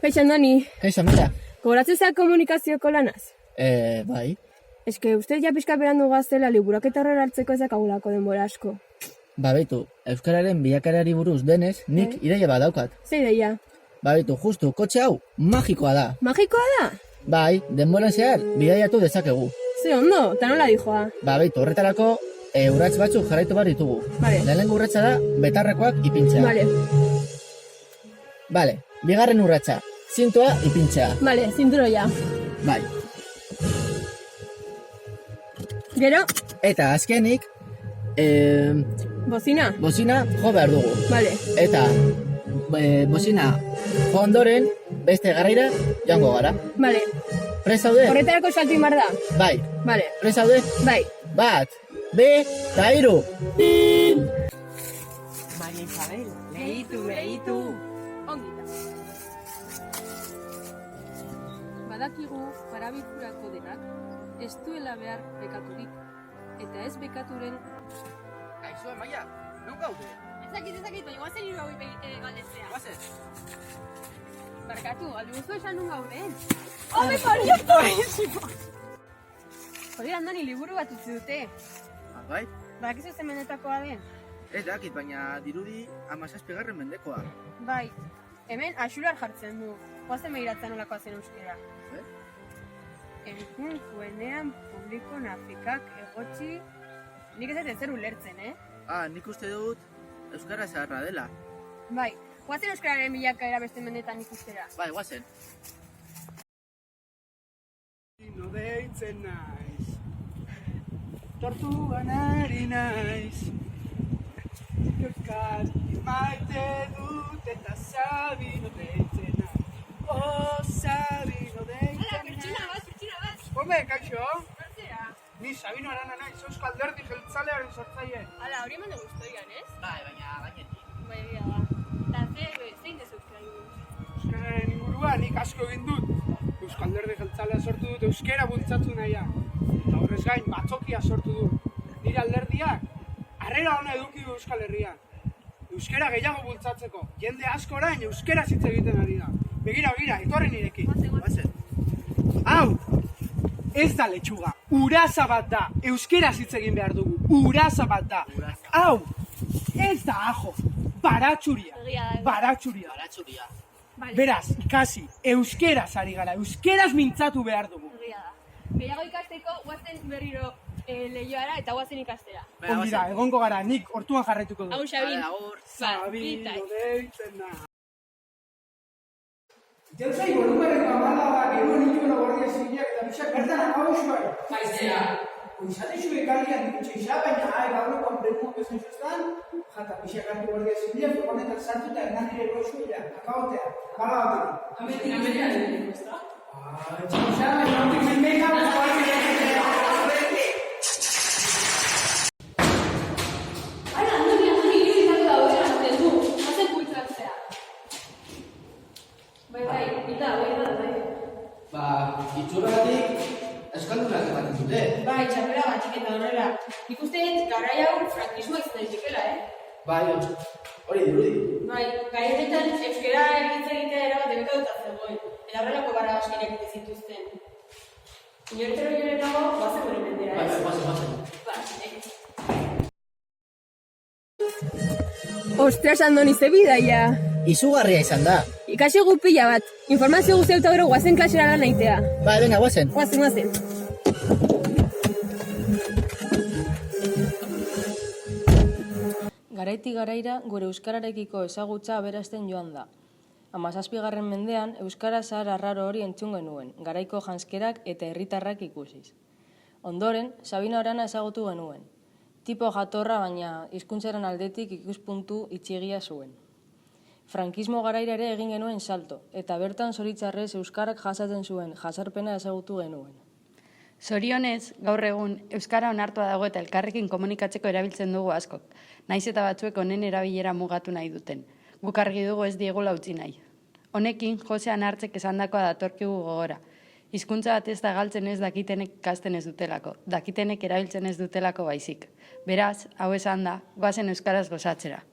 Kaixo, Andoni. Kaixo, Mara. Gogoratzen zea komunikazioko lanaz? Bai. Eske, uste ja pixka berandu gaztela liburuak eta horrela hartzeko ezakagulako denbora asko. Ba, beitu, euskararen bilakaerari buruz denez, nik ideia bat daukat. Ze ideia? Ba, beitu, justu, kotxe hau magikoa da. Magikoa da? Bai, denboran zehar, bidaiatu dezakegu. Ze ondo, eta nola dijoa? Ba, beitu, horretarako, urrats batzuk jarraitu behar ditugu. Vale. Lehenengo urratsa da, betarrekoak ipintzea. Vale, bigarren urratsa, zintoa ipintzea. Vale, zinturoia. Bai. Gero? Eta azkenik, Bozina? bozina jo behar dugu. Vale. Eta bozina jo ondoren, beste garraira joango gara. Vale. Prest zaude? Horretarako saltu inbar da? Bai. Vale. Prest zaude? Bai. 1, 2, eta 3. Maria Isabel, lehitu. Ongita. Badakigu parabilkurako denak ez duela behar bekaturik, eta ez bekaturen... Aizu, Amaia, non gaude? Ezakit, baina guazen hiru hau galdetzea. Guazen. Barkatu, aldi guztu esan nun gauden. Home, Maria, Hori Andoni liburu bat utzi dute. Bai? Badakizu zen mendetakoa den? Ez dakit, baina dirudi 17. mendekoa. Bai, hemen axular jartzen du. Guazen behiratzen olakoa zen euskera. Enkun zuenean publiko nafikak egotzi... Nik ez zer ulertzen, Nik uste dut euskara zaharra dela. Bai, guazen euskararen bilakaera beste mendetan ikustera. Bai, guazen. No deitzen naiz, tortugan ari naiz, Euskadi maite dut eta Sabino deitzen naiz. Sabino deitzen naiz. Pertsina bat. Home, kaixo? Zertzera? Ni Sabino Arana naiz, Euskal Alderdi Jeltzalearen sortzaile. Hala, hori eman dugu historian, ez? Bai, baina gainetik. Bai, egia da. Eta zein dezu euskara buruz? Euskararen inguruan nik asko egin dut. Euskal Alderdi Jeltzalea sortu dut euskera bultzatu nahia. Eta horrez gain, batzokia sortu dut. Nire alderdiak, harrera ona eduki du Euskal Herrian. Euskera gehiago bultzatzeko. Jende asko orain euskera hitz egiten ari da. Begira, etorri nirekin. Guazen. Hau, ez da letxuga, uraza bat da. Euskera hitz egin behar dugu, uraza bat da. Hau, ez da ajo, baratxuria. Baratxuria. Beraz, ikasi, euskeraz ari gara, euskeraz mintzatu behar dugu. Gehiago ikasteko, guazen berriro lehioara eta guazen ikastera. Ondira, egongo gara, nik hortuan jarraituko du. Hau, Xabin. Sabino deitzen da. Jauzai, volumeneko amala gero nituen guardia zibilak eta bisak bertan akabosu bai. Maizera. Izatexu ekarriak dutxe isa, baina gauroko enpremuak esan zuztan, jata bisak hartu guardia zibilak, furgonetan sartu eta ernandire erosu dira, akabotea, bala batekin. Amerikan, ez da? Txauza, baina hortik zenbeka, Itxurratik eskaldunak ematen dute. Bai, txapela batik eta horrela. Ikuste dut, garai hau frankismoa izan daitezkeela, Bai, hori dirudi. Bai, gai honetan euskara hitz egitea erabat debekatuta zegoen. Eta horrelako gara askinak egin zituzten. Inoretero jorenago, guazen gure mendera, Bai, ez? guazen. Ostras, Andoni, ze bidaia. Izugarria izan da. Ikasi gu pila bat. Informazio guzti eta gero guazen klasera lan aitea. Bai, venga, guazen. Guazen. Garaitik garaira gure euskararekiko ezagutza aberasten joan da. 17. mendean euskara zahar arraro hori entzun genuen, garaiko janskerak eta herritarrak ikusiz. Ondoren, Sabino Arana ezagutu genuen. Tipo jatorra baina hizkuntzaren aldetik ikuspuntu itxigia zuen. Frankismo garaira ere egin genuen salto, eta bertan zoritzarrez euskarak jasaten zuen jasarpena ezagutu genuen. Zorionez, gaur egun, euskara onartua dago eta elkarrekin komunikatzeko erabiltzen dugu askok, naiz eta batzuek honen erabilera mugatu nahi duten. Guk argi dugu ez diegula utzi nahi. Honekin, Jose Anartzek esandakoa datorkigu gogora. Hizkuntza bat ez da galtzen ez dakitenek ikasten ez dutelako, dakitenek erabiltzen ez dutelako baizik. Beraz, hau esan da, goazen euskaraz gozatzera.